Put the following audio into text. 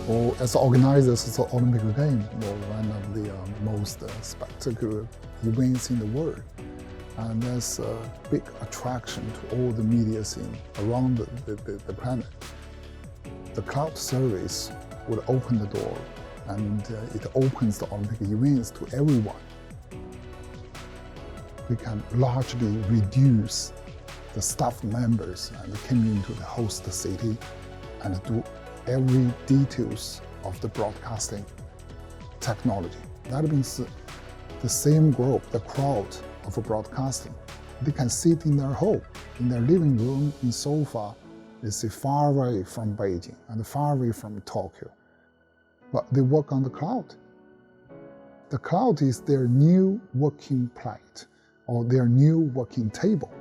or as organizers of the Olympic Games, or one of the most spectacular events in the world. And that's a big attraction to all the media scene around the planet. The cloud service would open the door, and it opens the Olympic events to everyone. We can largely reduce the staff members and come into the host city and do every details of the broadcasting technology. That means the same group, the crowd of broadcasting, they can sit in their home, in their living room, in sofa. It's far away from Beijing and far away from Tokyo, but they work on the cloud. The cloud is their new working plate or their new working table.